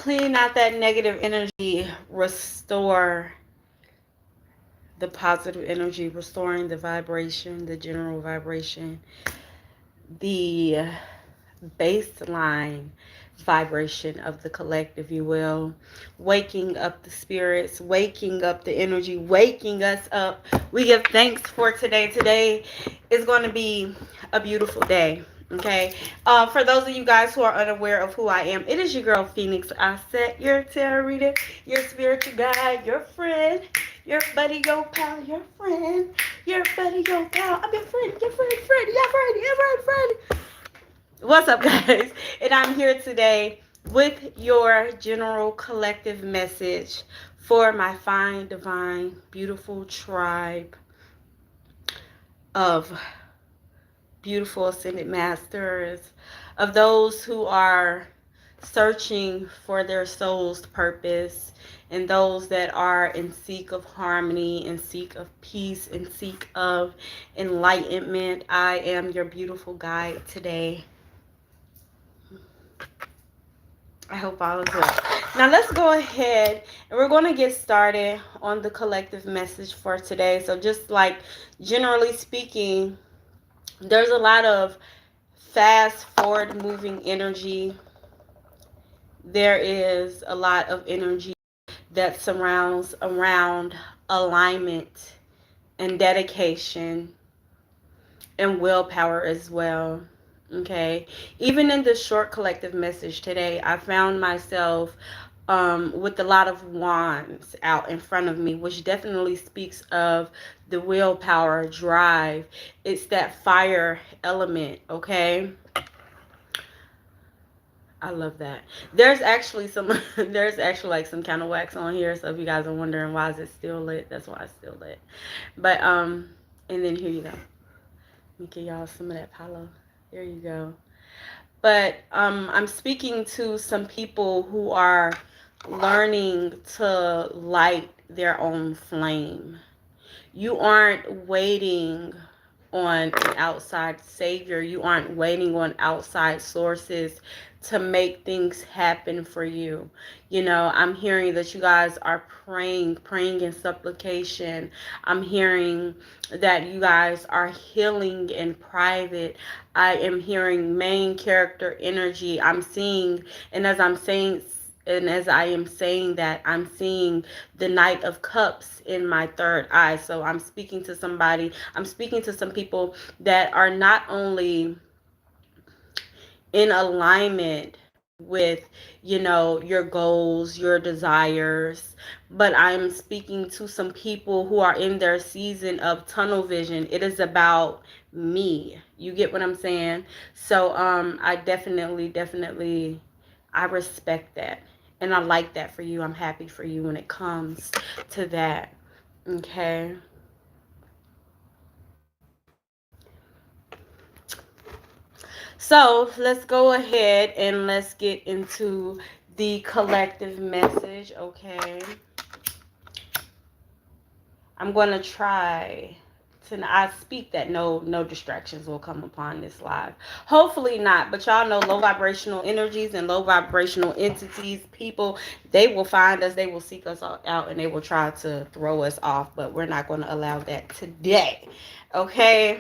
clean out that negative energy, restore the positive energy, restoring the vibration, the general vibration, the baseline vibration of the collective, you will. Waking up the spirits, waking up the energy, waking us up. We give thanks for today. Today is going to be a beautiful day. Okay. For those of you guys who are unaware of who I am, it is your girl Phoenix. I set your tarot reader, your spiritual guide, your friend, your buddy, your pal, your friend, your buddy, your pal. I'm your friend, your friend. What's up, guys? And I'm here today with your general collective message for my fine, divine, beautiful tribe of beautiful ascended masters, of those who are searching for their soul's purpose, and those that are in seek of harmony, in seek of peace, in seek of enlightenment. I am your beautiful guide today. I hope all is well. Now let's go ahead and we're going to get started on the collective message for today. So just like generally speaking, there's a lot of fast forward moving energy. There is a lot of energy that surrounds around alignment and dedication and willpower as well. Okay, even in this short collective message today, I found myself with a lot of wands out in front of me, which definitely speaks of the willpower, drive. It's that fire element. Okay, I love that. There's actually some there's actually like some candle wax on here, so if you guys are wondering why is it still lit, that's why it's still lit. But and then here you go. Let me give y'all some of that Palo. There you go. But I'm speaking to some people who are learning to light their own flame. You aren't waiting on an outside savior. You aren't waiting on outside sources to make things happen for you. You know, I'm hearing that you guys are praying in supplication. I'm hearing that you guys are healing in private. I am hearing main character energy. I'm seeing, and as I am saying that, I'm seeing the Knight of Cups in my third eye. So I'm speaking to some people that are not only in alignment with, you know, your goals, your desires, but I'm speaking to some people who are in their season of tunnel vision. It is about me. You get what I'm saying? So I definitely I respect that. And I like that for you. I'm happy for you when it comes to that. Okay. So let's go ahead and let's get into the collective message. Okay. I'm going to try to, I speak that no distractions will come upon this live. Hopefully not, but y'all know low vibrational energies and low vibrational entities, people, they will find us, they will seek us out, and they will try to throw us off, but we're not going to allow that today. Okay.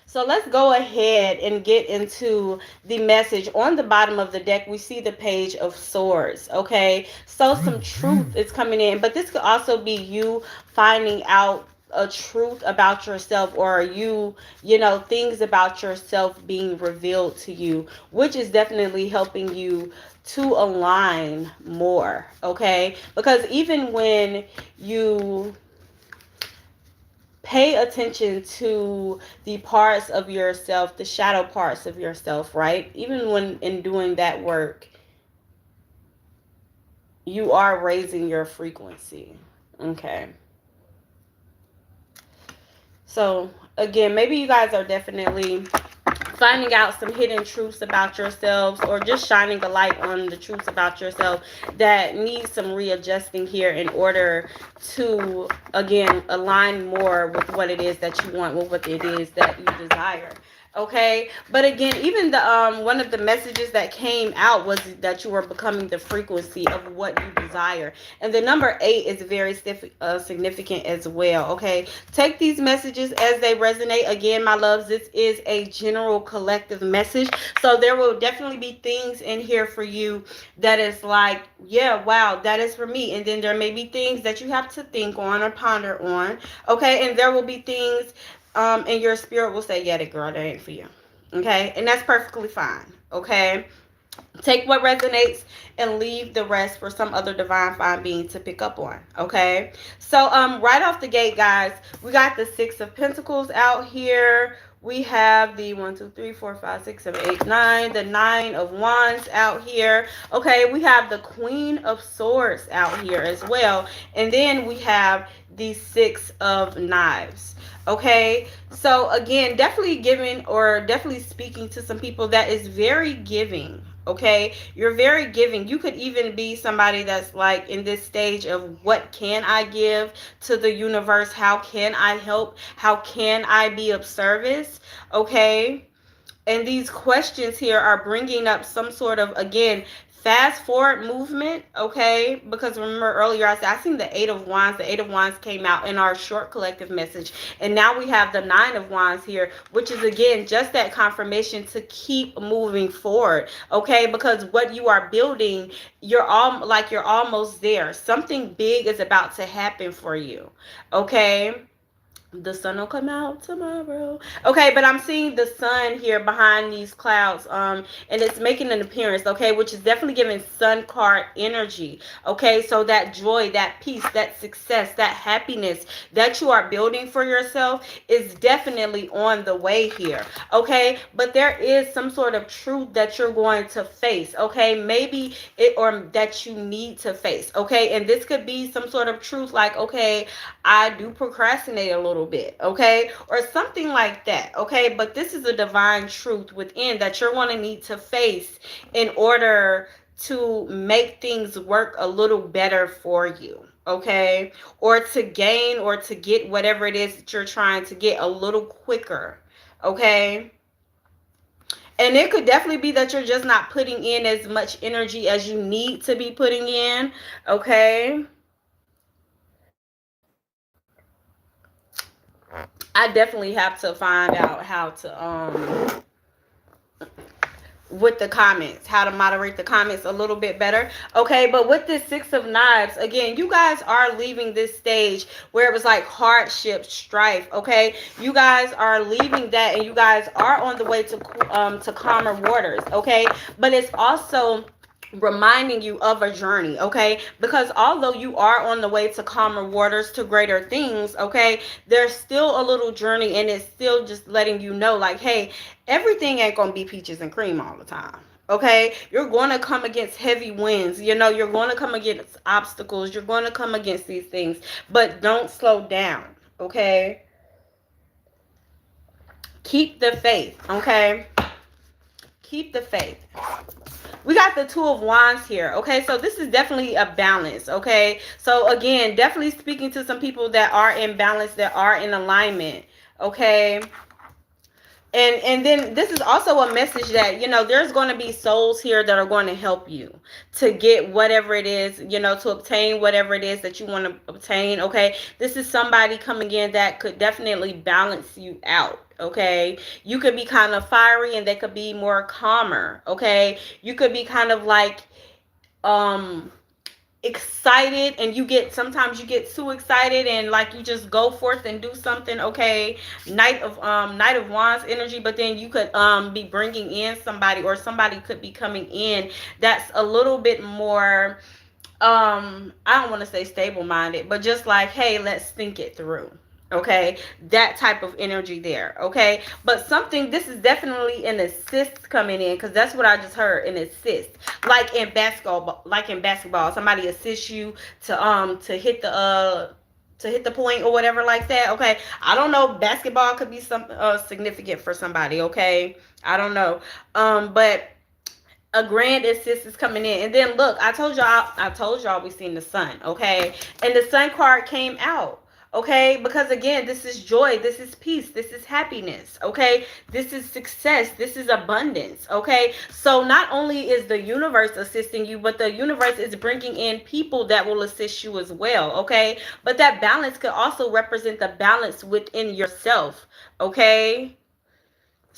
So let's go ahead and get into the message. On the bottom of the deck, we see the Page of Swords, okay? So some truth is coming in, but this could also be you finding out a truth about yourself, or you know, things about yourself being revealed to you, which is definitely helping you to align more, okay? Because even when you pay attention to the parts of yourself, the shadow parts of yourself, right? Even when in doing that work, you are raising your frequency. Okay. So, again, maybe you guys are definitely finding out some hidden truths about yourselves, or just shining a light on the truths about yourself that need some readjusting here in order to, again, align more with what it is that you want, with what it is that you desire. Okay, but again, even the one of the messages that came out was that you are becoming the frequency of what you desire, and the number 8 is very significant as well. Okay, take these messages as they resonate. Again, my loves, this is a general collective message, so there will definitely be things in here for you that is like, yeah, wow, that is for me, and then there may be things that you have to think on or ponder on. Okay, and there will be things and your spirit will say, yeah, that girl, that ain't for you. Okay, and that's perfectly fine. Okay, take what resonates and leave the rest for some other divine fine being to pick up on. Okay, so right off the gate, guys, we got the 6 of Pentacles out here. We have the 1, 2, 3, 4, 5, 6, 7, 8, 9, the 9 of Wands out here. Okay, we have the Queen of Swords out here as well, and then we have the 6 of Knives. Okay, so again, definitely giving or definitely speaking to some people that is very giving. Okay, you're very giving. You could even be somebody that's like in this stage of what can I give to the universe? How can I help? How can I be of service? Okay, and these questions here are bringing up some sort of, again, fast forward movement. Okay, because remember earlier I said I seen the 8 of Wands. The 8 of Wands came out in our short collective message, and now we have the 9 of Wands here, which is again just that confirmation to keep moving forward. Okay, because what you are building, you're almost there. Something big is about to happen for you. Okay, the sun will come out tomorrow. Okay, but I'm seeing the sun here behind these clouds, and it's making an appearance. Okay, which is definitely giving sun card energy. Okay, so that joy, that peace, that success, that happiness that you are building for yourself is definitely on the way here. Okay, but there is some sort of truth that you're going to face. Okay, maybe it, or that you need to face. Okay, and this could be some sort of truth like, okay, I do procrastinate a little bit, okay, or something like that. Okay, but this is a divine truth within that you're going to need to face in order to make things work a little better for you. Okay, or to gain or to get whatever it is that you're trying to get a little quicker. Okay, and it could definitely be that you're just not putting in as much energy as you need to be putting in. Okay, I definitely have to find out how to with the comments, how to moderate the comments a little bit better. Okay, but with this 6 of Knives, again, you guys are leaving this stage where it was like hardship, strife. Okay, you guys are leaving that, and you guys are on the way to calmer waters. Okay, but it's also reminding you of a journey. Okay, because although you are on the way to calmer waters, to greater things, okay, there's still a little journey, and it's still just letting you know like, hey, everything ain't gonna be peaches and cream all the time. Okay, you're going to come against heavy winds, you're going to come against obstacles, you're going to come against these things, but don't slow down. Okay, keep the faith. Okay, keep the faith. We got the 2 of Wands here. Okay, so this is definitely a balance. Okay, so again, definitely speaking to some people that are in balance, that are in alignment. Okay, and then this is also a message that, there's going to be souls here that are going to help you to get whatever it is, to obtain whatever it is that you want to obtain. Okay, this is somebody coming in that could definitely balance you out. Okay, you could be kind of fiery and they could be more calmer. Okay, you could be kind of like excited, and sometimes you get too excited and like you just go forth and do something. Okay, Knight of Wands energy, but then you could be bringing in somebody, or somebody could be coming in that's a little bit more I don't want to say stable minded, but just like, hey, let's think it through. Okay, that type of energy there. Okay, but this is definitely an assist coming in, because that's what I just heard, an assist, like in basketball, somebody assists you to hit the point or whatever like that. Okay, I don't know, basketball could be something significant for somebody. Okay, I don't know, but a grand assist is coming in. And then look, I told y'all we seen the sun. Okay, and the sun card came out. Okay, because again, this is joy, this is peace, this is happiness. Okay, this is success, this is abundance. Okay, so not only is the universe assisting you, but the universe is bringing in people that will assist you as well. Okay, but that balance could also represent the balance within yourself. Okay,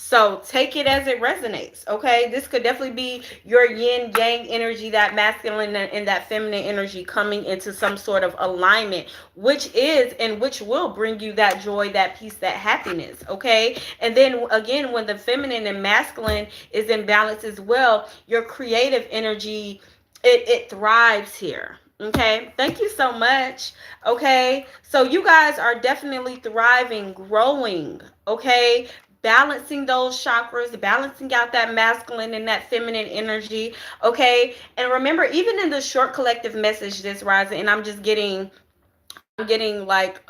so take it as it resonates. Okay, this could definitely be your yin yang energy, that masculine and that feminine energy coming into some sort of alignment, which is and which will bring you that joy, that peace, that happiness. Okay, and then again, when the feminine and masculine is in balance as well, your creative energy, it thrives here. Okay, thank you so much. Okay, so you guys are definitely thriving, growing. Okay, balancing those chakras, balancing out that masculine and that feminine energy. Okay, and remember, even in the short collective message this rising, and I'm getting like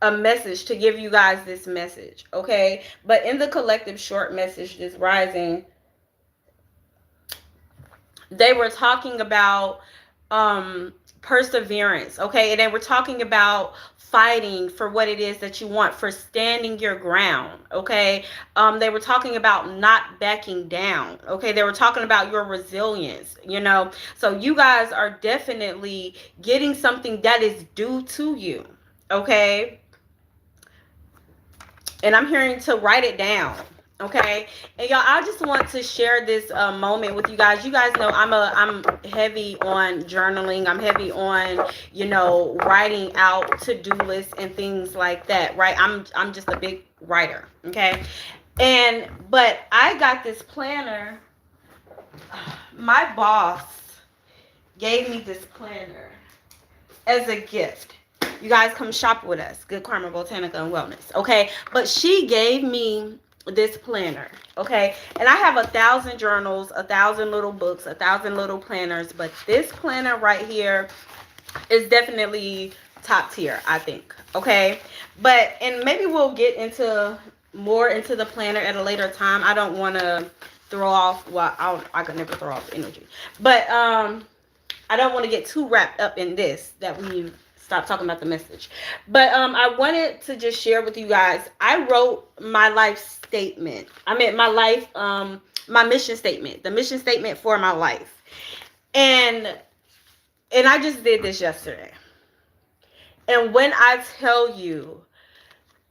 a message to give you guys this message. Okay, but in the collective short message this rising, they were talking about perseverance. Okay, and they were talking about fighting for what it is that you want, for standing your ground. Okay, they were talking about not backing down. Okay, they were talking about your resilience, you know. So you guys are definitely getting something that is due to you. Okay, and I'm hearing to write it down. Okay, and y'all, I just want to share this moment with you guys. You guys know I'm heavy on journaling. I'm heavy on, you know, writing out to-do lists and things like that, right? I'm just a big writer. Okay, and but I got this planner. My boss gave me this planner as a gift. You guys come shop with us, Good Karma Botanica and Wellness. Okay, but she gave me this planner. Okay, and I have 1,000 journals, 1,000 little books, 1,000 little planners, but this planner right here is definitely top tier, I think. Okay, but and maybe we'll get into more into the planner at a later time. I don't want to throw off, well, I could never throw off energy, but I don't want to get too wrapped up in this that we stop talking about the message. But I wanted to just share with you guys. I wrote my life statement. I mean my life, my mission statement, the mission statement for my life. And I just did this yesterday. And when I tell you,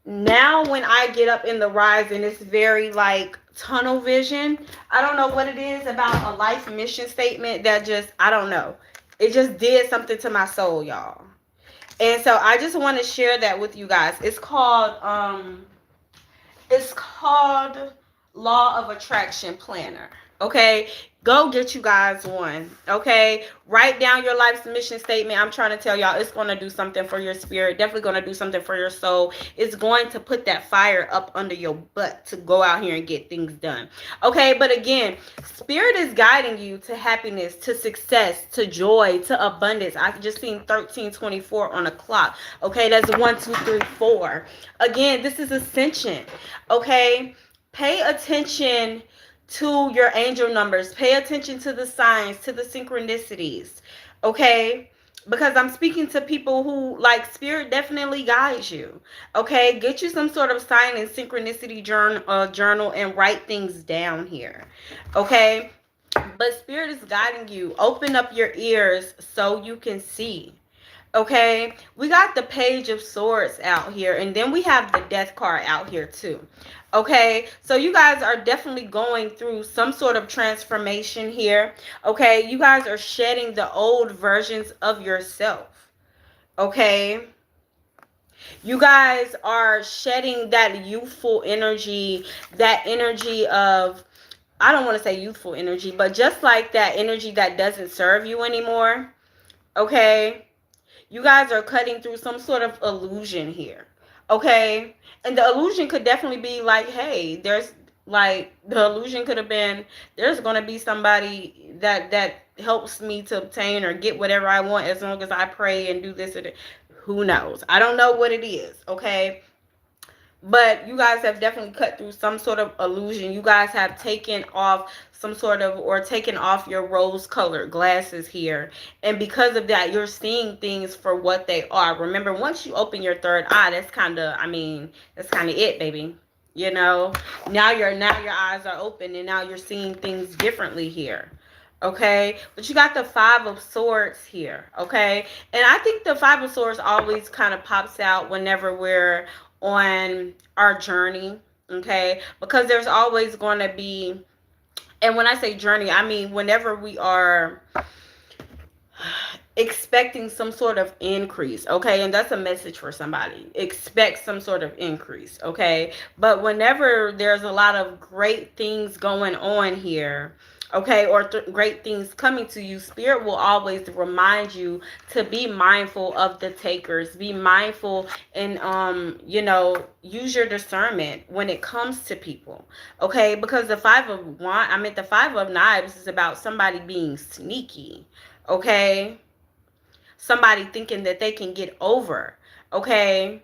now when I get up in the rise and it's very like tunnel vision, I don't know what it is about a life mission statement that just, I don't know. It just did something to my soul, y'all. And so I just want to share that with you guys. It's called Law of Attraction Planner. Okay, go get you guys one. Okay, write down your life's mission statement. I'm trying to tell y'all, it's going to do something for your spirit, definitely going to do something for your soul. It's going to put that fire up under your butt to go out here and get things done. Okay, but again, spirit is guiding you to happiness, to success, to joy, to abundance. I just seen 1324 on the clock. Okay, that's 1 2 3 4. Again, this is ascension. Okay, pay attention to your angel numbers. Pay attention to the signs, to the synchronicities. Okay, because I'm speaking to people who, like, spirit definitely guides you. Okay, get you some sort of sign and synchronicity journal and write things down here. Okay, but spirit is guiding you. Open up your ears so you can see. Okay, we got the Page of Swords out here, and then we have the Death card out here too. Okay, so you guys are definitely going through some sort of transformation here. Okay, you guys are shedding the old versions of yourself. Okay, you guys are shedding that youthful energy, that energy of, I don't want to say youthful energy, but just like that energy that doesn't serve you anymore. Okay, you guys are cutting through some sort of illusion here. Okay, and the illusion could definitely be like, hey, there's like, the illusion could have been, there's going to be somebody that helps me to obtain or get whatever I want as long as I pray and do this or that. Who knows? I don't know what it is. Okay, But you guys have definitely cut through some sort of illusion. You guys have taken off some sort of, or taken off your rose colored glasses here. And because of that, you're seeing things for what they are. Remember, once you open your third eye, that's kind of, I mean, that's kind of it, baby. You know, now your eyes are open and now you're seeing things differently here. Okay, but you got the Five of Swords here. Okay, and I think the Five of Swords always kind of pops out whenever we're on our journey. Okay, because there's always going to be, and when I say journey, I mean whenever we are expecting some sort of increase. Okay, and that's a message for somebody. Expect some sort of increase. Okay, but whenever there's a lot of great things going on here, okay, or great things coming to you, spirit will always remind you to be mindful of the takers. Be mindful and you know, use your discernment when it comes to people. Okay, because the the Five of Knives is about somebody being sneaky. Okay, somebody thinking that they can get over. Okay,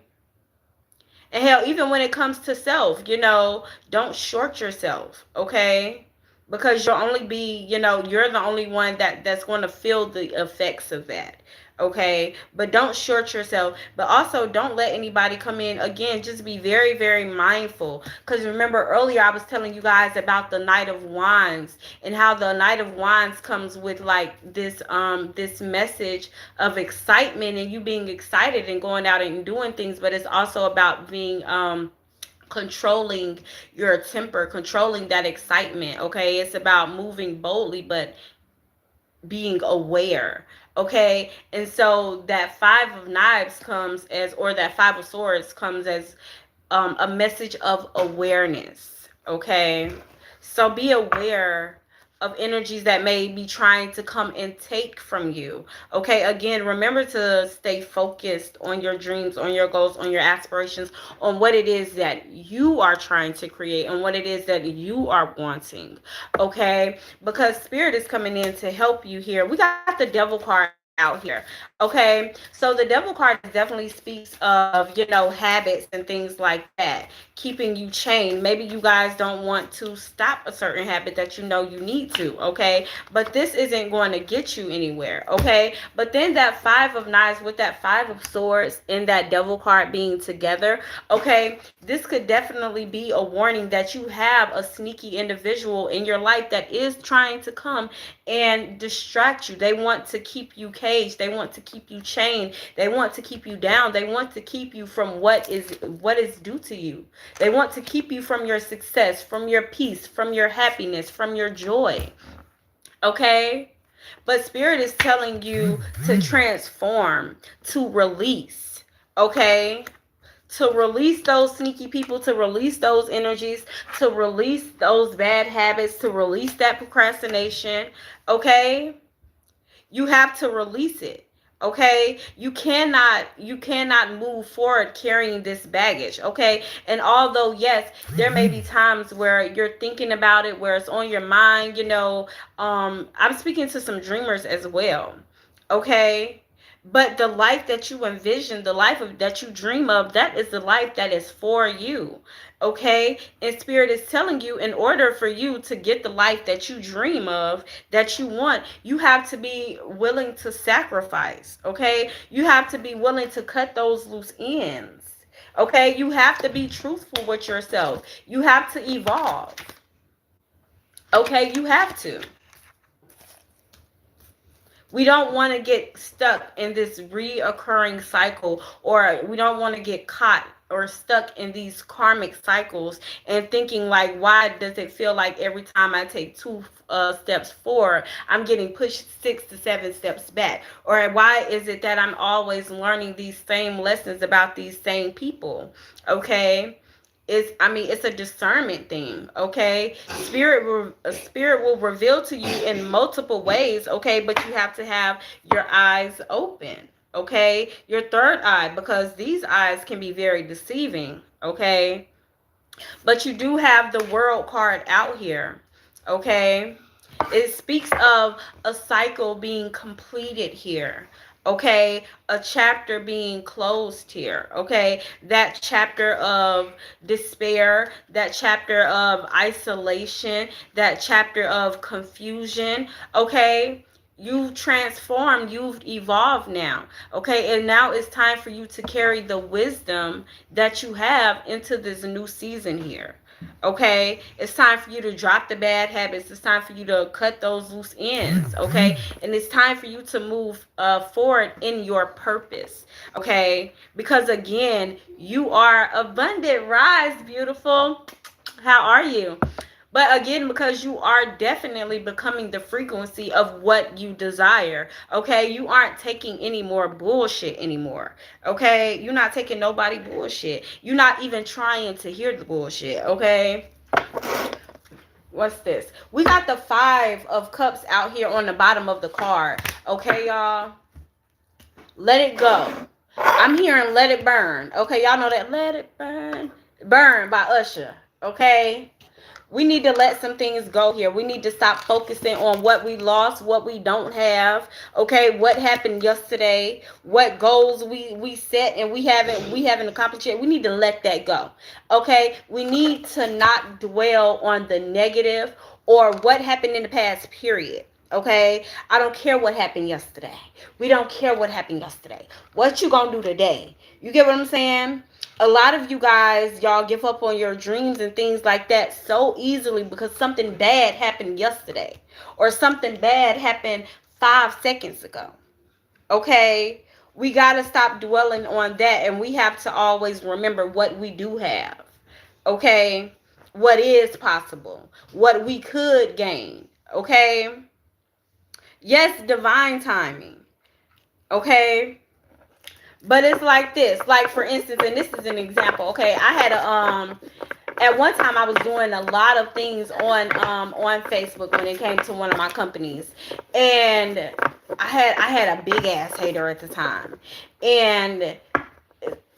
and hell, even when it comes to self, you know, don't short yourself. Okay, because you'll only be, you know, you're the only one that's going to feel the effects of that. Okay, but don't short yourself, but also don't let anybody come in. Again, just be very, very mindful, because remember earlier I was telling you guys about the Knight of Wands, and how the Knight of Wands comes with like this message of excitement, and you being excited and going out and doing things, but it's also about being controlling your temper, controlling that excitement. Okay, it's about moving boldly but being aware. Okay, and so that Five of Knives comes as, or that Five of Swords comes as a message of awareness. Okay, so be aware of energies that may be trying to come and take from you. Okay, again, remember to stay focused on your dreams, on your goals, on your aspirations, on what it is that you are trying to create, and what it is that you are wanting. Okay, because spirit is coming in to help you here. We got the Devil card out here. Okay, so the Devil card definitely speaks of, you know, habits and things like that, keeping you chained. Maybe you guys don't want to stop a certain habit that you know you need to. Okay, but this isn't going to get you anywhere. Okay, but then that Five of Knives with that Five of Swords and that Devil card being together, okay, this could definitely be a warning that you have a sneaky individual in your life that is trying to come and distract you. They want to keep you caged. They want to keep you chained. They want to keep you down. They want to keep you from what is due to you. They want to keep you from your success, from your peace, from your happiness, from your joy. Okay? But spirit is telling you to transform, to release. Okay? To release those sneaky people, to release those energies, to release those bad habits, to release that procrastination. Okay, you have to release it. Okay, you cannot move forward carrying this baggage. Okay, and although yes, there may be times where you're thinking about it, where it's on your mind, you know, I'm speaking to some dreamers as well. Okay, but the life that you envision, the life that you dream of, that is the life that is for you. Okay, and spirit is telling you, in order for you to get the life that you dream of, that you want, you have to be willing to sacrifice. Okay, you have to be willing to cut those loose ends. Okay, you have to be truthful with yourself. You have to evolve. Okay, you have to. We don't want to get stuck in this reoccurring cycle, or we don't want to get caught or stuck in these karmic cycles and thinking like, why does it feel like every time I take two steps forward, I'm getting pushed 6 to 7 steps back? Or why is it that I'm always learning these same lessons about these same people? Okay, it's a discernment thing. Okay, spirit will reveal to you in multiple ways. Okay, but you have to have your eyes open. Okay, your third eye, because these eyes can be very deceiving. Okay, but you do have the World card out here. Okay, it speaks of a cycle being completed here. Okay, a chapter being closed here. Okay, that chapter of despair, that chapter of isolation, that chapter of confusion. Okay, you've transformed, you've evolved now. Okay, and now it's time for you to carry the wisdom that you have into this new season here. Okay, it's time for you to drop the bad habits. It's time for you to cut those loose ends. Okay, and it's time for you to move forward in your purpose. Okay, because again, you are abundant. Rise, beautiful. How are you? But again, because you are definitely becoming the frequency of what you desire. Okay, you aren't taking any more bullshit anymore. Okay, you're not taking nobody bullshit. You're not even trying to hear the bullshit. Okay, what's this? We got the 5 of Cups out here on the bottom of the card. Okay, y'all, let it go. I'm hearing let it burn. Okay, y'all know that let it burn by Usher. Okay, we need to let some things go here. We need to stop focusing on what we lost, what we don't have. Okay, what happened yesterday, what goals we set and we haven't accomplished yet. We need to let that go. Okay, we need to not dwell on the negative or what happened in the past, period. Okay, I don't care what happened yesterday. We don't care what happened yesterday. What you gonna do today? You get what I'm saying? A lot of you guys, y'all give up on your dreams and things like that so easily because something bad happened yesterday or something bad happened 5 seconds ago. Okay, we got to stop dwelling on that, and we have to always remember what we do have. Okay, what is possible, what we could gain. Okay, yes, divine timing. Okay, but it's like this. Like for instance, and this is an example. Okay, I had a at one time I was doing a lot of things on Facebook when it came to one of my companies, and I had a big ass hater at the time, and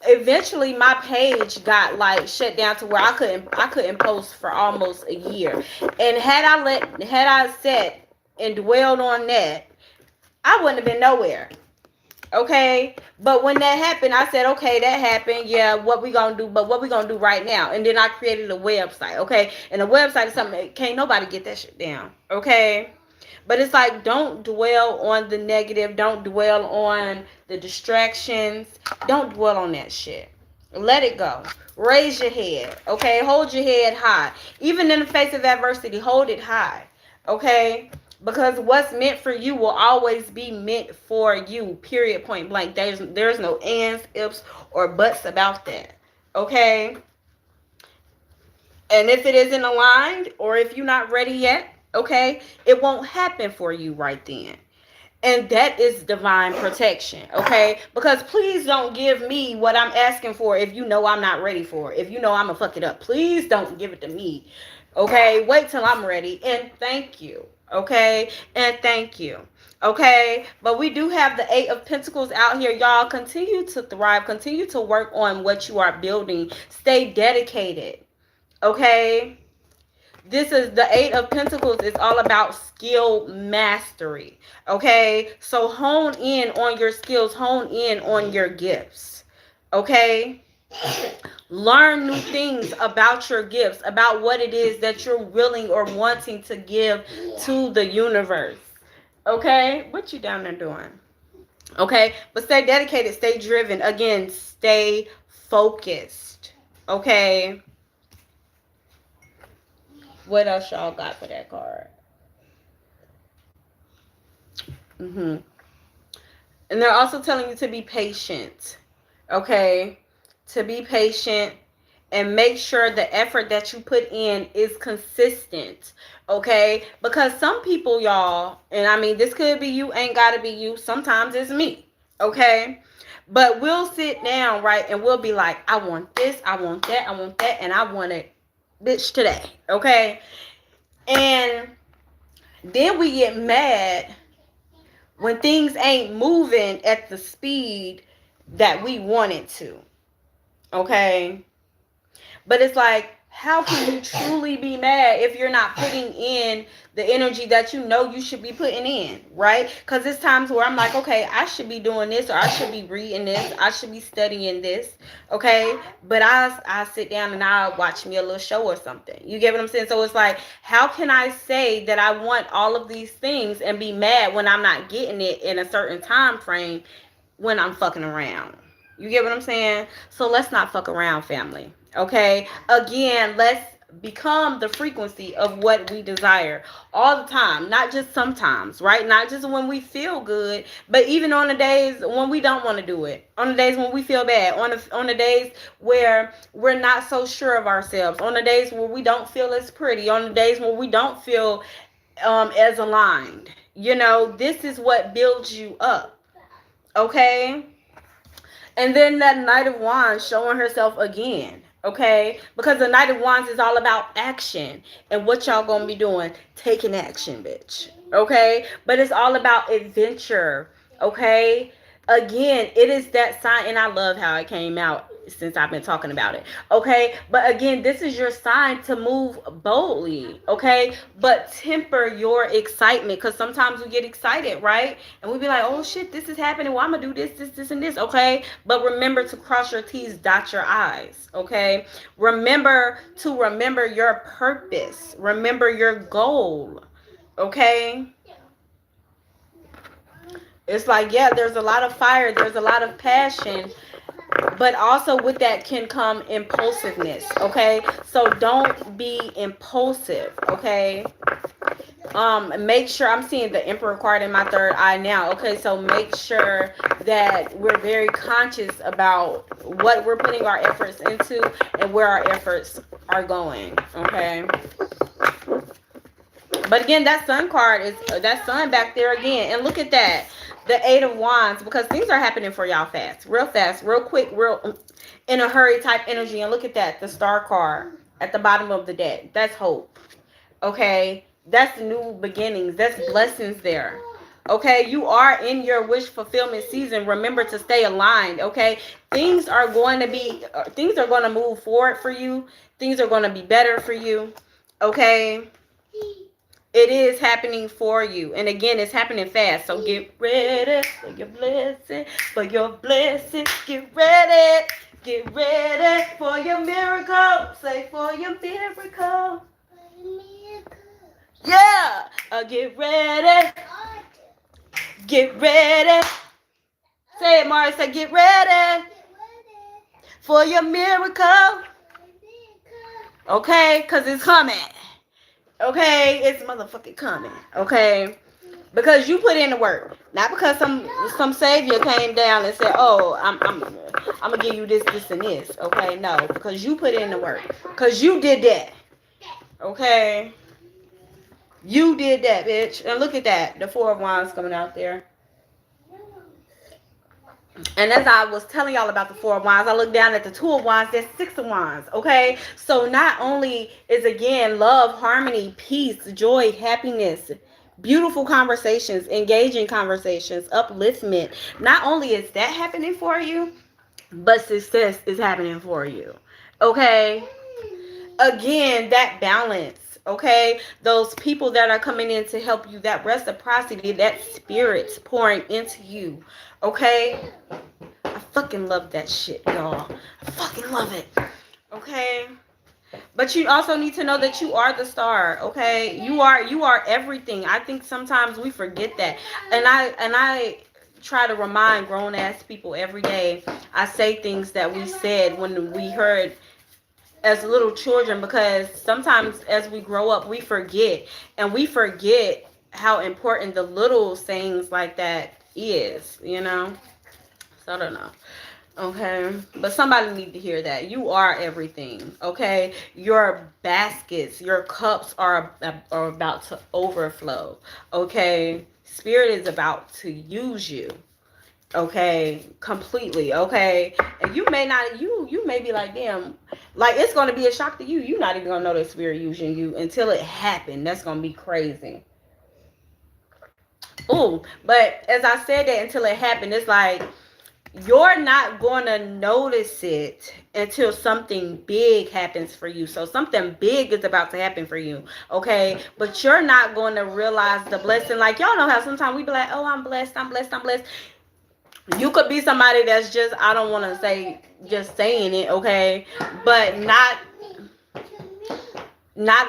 eventually my page got like shut down to where I couldn't post for almost a year. And had I sat and dwelled on that, I wouldn't have been nowhere. Okay, but when that happened, I said, okay, that happened. Yeah, what we gonna do? But what we gonna do right now? And then I created a website. Okay, and a website is something that can't nobody get that shit down. Okay, but it's like, don't dwell on the negative. Don't dwell on the distractions. Don't dwell on that shit. Let it go. Raise your head. Okay, hold your head high. Even in the face of adversity, hold it high. Okay, because what's meant for you will always be meant for you, period, point blank. There's no ands, ifs, or buts about that. Okay, and if it isn't aligned or if you're not ready yet, okay, it won't happen for you right then. And that is divine protection. Okay, because please don't give me what I'm asking for if you know I'm not ready for it. If you know I'm gonna fuck it up, please don't give it to me. Okay, wait till I'm ready. And thank you. Okay, and thank you. Okay, but we do have the 8 of Pentacles out here. Y'all continue to thrive, continue to work on what you are building, stay dedicated. Okay, this is the 8 of Pentacles. Is all about skill mastery. Okay, so hone in on your skills, hone in on your gifts. Okay, learn new things about your gifts, about what it is that you're willing or wanting to give to the universe. Okay, what you down there doing? Okay, but stay dedicated, stay driven. Again, stay focused. Okay, what else y'all got for that card? And they're also telling you to be patient. Okay, to be patient and make sure the effort that you put in is consistent. Okay, because some people, y'all, and I mean, this could be you, ain't gotta be you, sometimes it's me. Okay, but we'll sit down, right, and we'll be like, I want this, I want that, I want that, and I want it, bitch, today. Okay, and then we get mad when things ain't moving at the speed that we want it to. Okay, but it's like, how can you truly be mad if you're not putting in the energy that you know you should be putting in, right? Because it's times where I'm like, okay, I should be doing this, or I should be reading this, I should be studying this, okay? But I sit down and I watch me a little show or something. You get what I'm saying? So it's like, how can I say that I want all of these things and be mad when I'm not getting it in a certain time frame when I'm fucking around? You get what I'm saying? So let's not fuck around, family. Okay? Again, let's become the frequency of what we desire all the time, not just sometimes, right? Not just when we feel good, but even on the days when we don't want to do it, on the days when we feel bad, on the days where we're not so sure of ourselves, on the days where we don't feel as pretty, on the days when we don't feel as aligned. You know, this is what builds you up. Okay? And then that Knight of Wands showing herself again, okay? Because the Knight of Wands is all about action. And what y'all gonna be doing? Taking action, bitch. Okay? But it's all about adventure, okay? Again, it is that sign, and I love how it came out since I've been talking about it. Okay? But again, this is your sign to move boldly, okay? But temper your excitement, because sometimes we get excited, right? And we be like, oh shit, this is happening. Well, I'm gonna do this, and this, okay? But remember to cross your T's, dot your I's, okay? Remember to remember your purpose. Remember your goal, okay? It's like, yeah, there's a lot of fire, there's a lot of passion, but also with that can come impulsiveness, okay? So don't be impulsive, okay? Make sure, I'm seeing the Emperor card in my third eye now, okay? So make sure that we're very conscious about what we're putting our efforts into and where our efforts are going, okay? But again, that Sun card is that Sun back there again, and look at that, the Eight of Wands, because things are happening for y'all fast, real quick, real in a hurry type energy. And look at that, the Star card at the bottom of the deck. That's hope, okay? That's new beginnings, that's blessings there, okay? You are in your wish fulfillment season. Remember to stay aligned, okay? Things are going to move forward for you. Things are going to be better for you, okay? It is happening for you. And again, it's happening fast. So get ready for your blessing. For your blessing. Get ready. Get ready for your miracle. Say for your miracle. Yeah. Get ready. Get ready. Say it, Mara. Say get ready for your miracle. Okay? Because it's coming. Okay, it's motherfucking coming. Okay, because you put in the work, not because some savior came down and said, "Oh, I'm gonna give you this, and this." Okay, no, because you put in the work, because you did that. Okay, you did that, bitch. And look at that, the Four of Wands coming out there. And as I was telling y'all about the Four of Wands, I looked down at the Two of Wands, there's Six of Wands, okay? So not only is, again, love, harmony, peace, joy, happiness, beautiful conversations, engaging conversations, upliftment, not only is that happening for you, but success is happening for you, okay? Again, that balance, okay? Those people that are coming in to help you, that reciprocity, that spirit pouring into you, okay? I fucking love that shit, y'all. I fucking love it, okay? But you also need to know that you are the star, okay? You are everything. I think sometimes we forget that. And I try to remind grown ass people every day. I say things that we said when we heard as little children, because sometimes as we grow up we forget, and we forget how important the little things like that is, you know? So I don't know. Okay, but somebody need to hear that. You are everything, okay? Your baskets, your cups are about to overflow, okay? Spirit is about to use you, okay? Completely, okay? And you may not, you may be like, damn, like it's going to be a shock to you. You're not even going to know that Spirit using you until it happened. That's going to be crazy. Oh, but as I said that, until it happened, it's like, you're not going to notice it until something big happens for you. So something big is about to happen for you, okay? But you're not going to realize the blessing. Like, y'all know how sometimes we be like, oh, I'm blessed, I'm blessed, I'm blessed. You could be somebody that's just, I don't want to say just saying it, okay? But not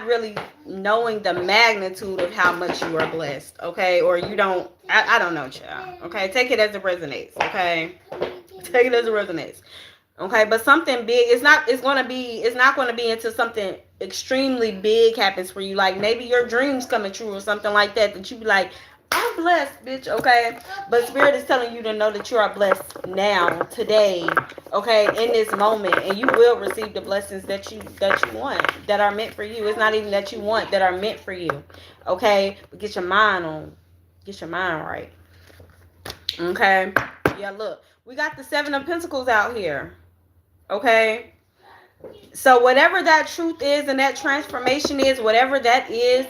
really knowing the magnitude of how much you are blessed, okay? Or you don't, I don't know, child, okay? Take it as it resonates, okay? Take it as it resonates, okay? But something big, it's not going to be until something extremely big happens for you. Like maybe your dreams coming true or something like that, that you be like, I'm blessed, bitch, okay? But Spirit is telling you to know that you are blessed now, today, okay, in this moment, and you will receive the blessings that you want, that are meant for you. It's not even that you want, that are meant for you, okay? But get your mind right, okay? Yeah, look, we got the 7 of Pentacles out here, okay? So whatever that truth is and that transformation is, whatever that is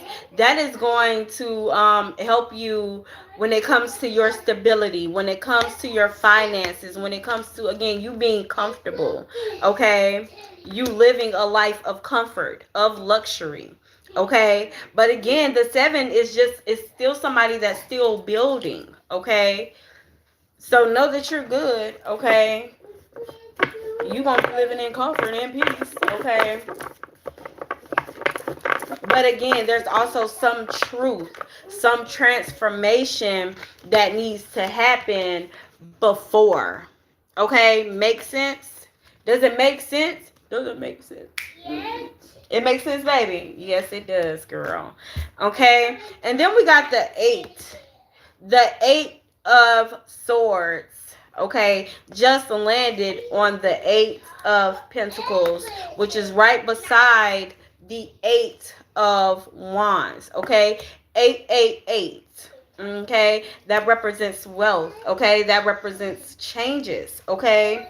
going to help you when it comes to your stability, when it comes to your finances, when it comes to, again, you being comfortable, okay? You living a life of comfort, of luxury, okay? But again, the 7 is still somebody that's still building, okay? So know that you're good, okay? You gonna be living in comfort and peace, okay? But again, there's also some truth, some transformation that needs to happen before, okay? Make sense? Does it make sense? Does it make sense? Yes. It makes sense, baby. Yes, it does, girl. Okay, and then we got the 8. The 8 of Swords. Okay, just landed on the 8 of Pentacles, which is right beside the 8 of Wands. Okay, 888. Okay, that represents wealth. Okay, that represents changes. Okay,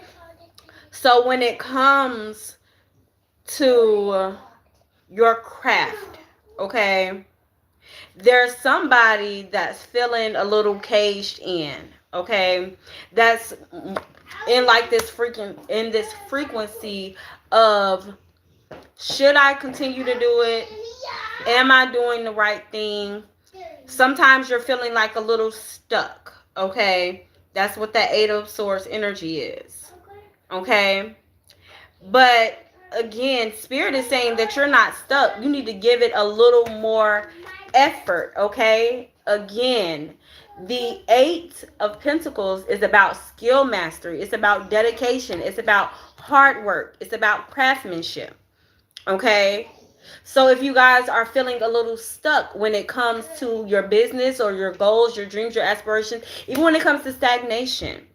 so when it comes to your craft, okay, there's somebody that's feeling a little caged in, okay? That's in like this frequency of, should I continue to do it? Am I doing the right thing? Sometimes you're feeling like a little stuck, okay? That's what that 8 of Swords energy is, okay? But again, Spirit is saying that you're not stuck. You need to give it a little more effort, okay? Again, the 8 of Pentacles is about skill mastery. It's about dedication. It's about hard work. It's about craftsmanship, okay? So if you guys are feeling a little stuck when it comes to your business or your goals, your dreams, your aspirations, even when it comes to stagnation,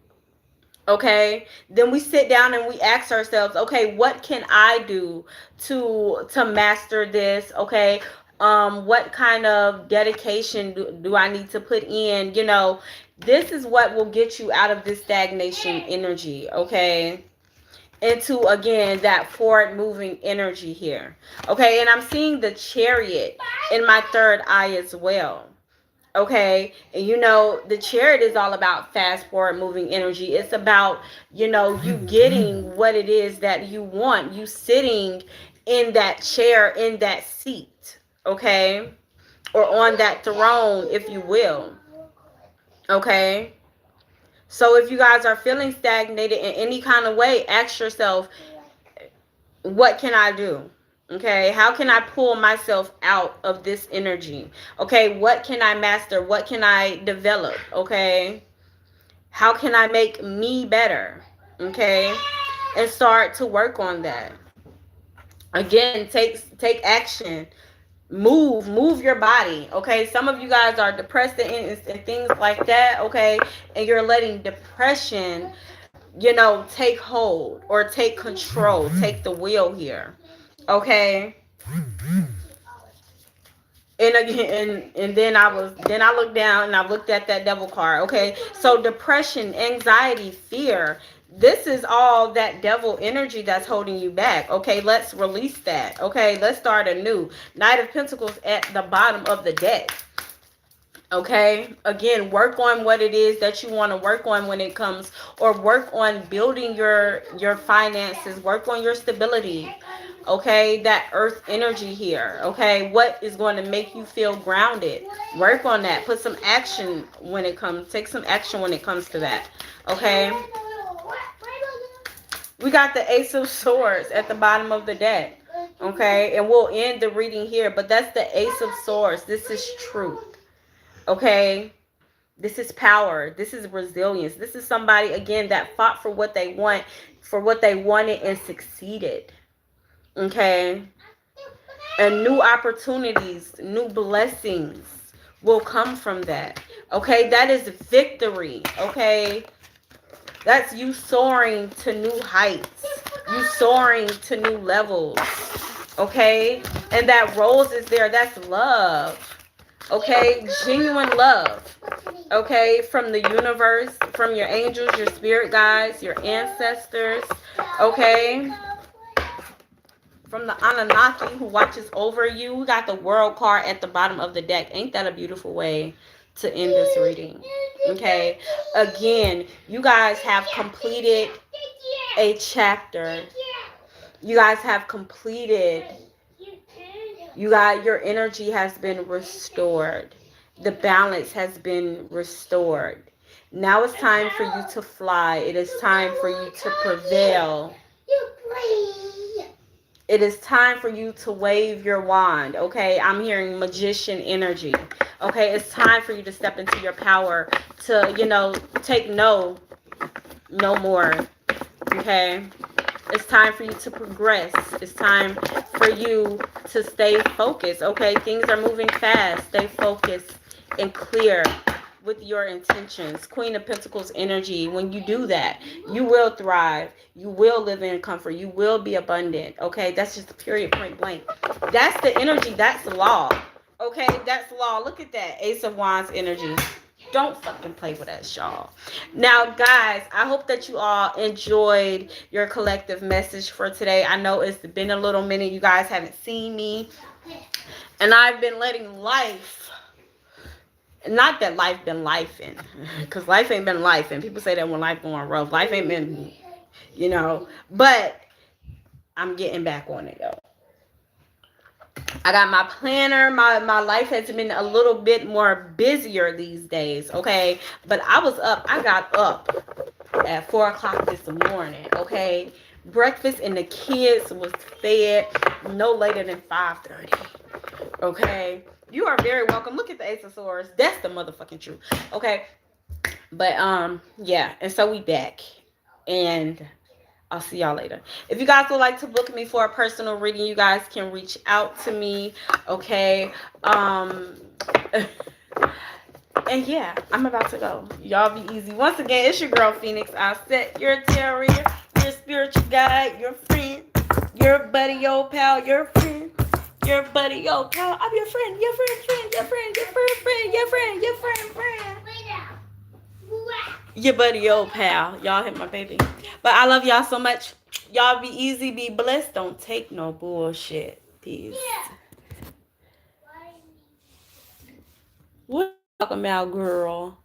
okay, then we sit down and we ask ourselves, okay, what can I do to master this? Okay, what kind of dedication do I need to put in? You know, this is what will get you out of this stagnation energy, okay, into, again, that forward moving energy here, okay? And I'm seeing the Chariot in my third eye as well. Okay, and you know, the Chariot is all about fast forward moving energy. It's about, you know, you getting what it is that you want, you sitting in that chair, in that seat, okay, or on that throne, if you will, okay? So if you guys are feeling stagnated in any kind of way, ask yourself, what can I do? Okay, how can I pull myself out of this energy? Okay, what can I master? What can I develop? Okay, how can I make me better? Okay, and start to work on that. Again, take action. Move your body. Okay, some of you guys are depressed and things like that. Okay, and you're letting depression, you know, take hold or take control, take the wheel here. Okay. And again, and then I looked down and I looked at that Devil card. Okay, so depression, anxiety, fear, this is all that devil energy that's holding you back. Okay, let's release that. Okay, let's start anew. Knight of Pentacles at the bottom of the deck. Okay, again, work on what it is that you want to work on when it comes, or work on building your finances, work on your stability. Okay, that earth energy here. Okay, what is going to make you feel grounded? Work on that. Put some action when it comes, take some action when it comes to that. Okay, we got the Ace of Swords at the bottom of the deck. Okay, and we'll end the reading here, but that's the Ace of Swords. This is truth. Okay, this is power. This is resilience. This is somebody, again, that fought for what they want, for what they wanted, and succeeded. Okay, and new opportunities, new blessings will come from that. Okay, that is victory. Okay, that's you soaring to new heights, you soaring to new levels. Okay, and that rose is there. That's love. Okay, genuine love. Okay, from the universe, from your angels, your spirit guides, your ancestors. Okay, from the Anunnaki who watches over you. We got the World card at the bottom of the deck. Ain't that a beautiful way to end this reading? Okay, again, you guys have completed a chapter. You guys have completed. You got, your energy has been restored. The balance has been restored. Now it's time for you to fly. It is time for you to prevail. It is time for you to wave your wand. Okay, I'm hearing magician energy. Okay, it's time for you to step into your power, to, take no more. Okay, it's time for you to progress. It's time for you to stay focused. Okay, things are moving fast. Stay focused and clear with your intentions. Queen of Pentacles energy. When you do that, you will thrive. You will live in comfort. You will be abundant. Okay, that's just period, point blank. That's the energy. That's law. Okay, that's law. Look at that. Ace of Wands energy. Don't fucking play with us, y'all. Now, guys, I hope that you all enjoyed your collective message for today. I know it's been a little minute. You guys haven't seen me. And I've been letting life, not that life been lifing, because life ain't been lifing. People say that when life going rough. Life ain't been, but I'm getting back on it, though. I got my planner. My life has been a little bit more busier these days, okay? But I got up at 4 o'clock this morning, okay? Breakfast and the kids was fed no later than 5:30, okay? You are very welcome. Look at the Ace of Swords. That's the motherfucking truth, okay? But, yeah, and so we back. And I'll see y'all later. If you guys would like to book me for a personal reading, you guys can reach out to me. Okay. And yeah, I'm about to go. Y'all be easy. Once again, it's your girl Phoenix. I set your terrier, your spiritual guide, your friend, your buddy, your pal, your friend, your buddy, your pal. I'm your friend, your friend, your friend, your friend, your friend, your friend. Your buddy, old pal. Y'all hit my baby. But I love y'all so much. Y'all be easy, be blessed. Don't take no bullshit. Peace. What you talking about, girl?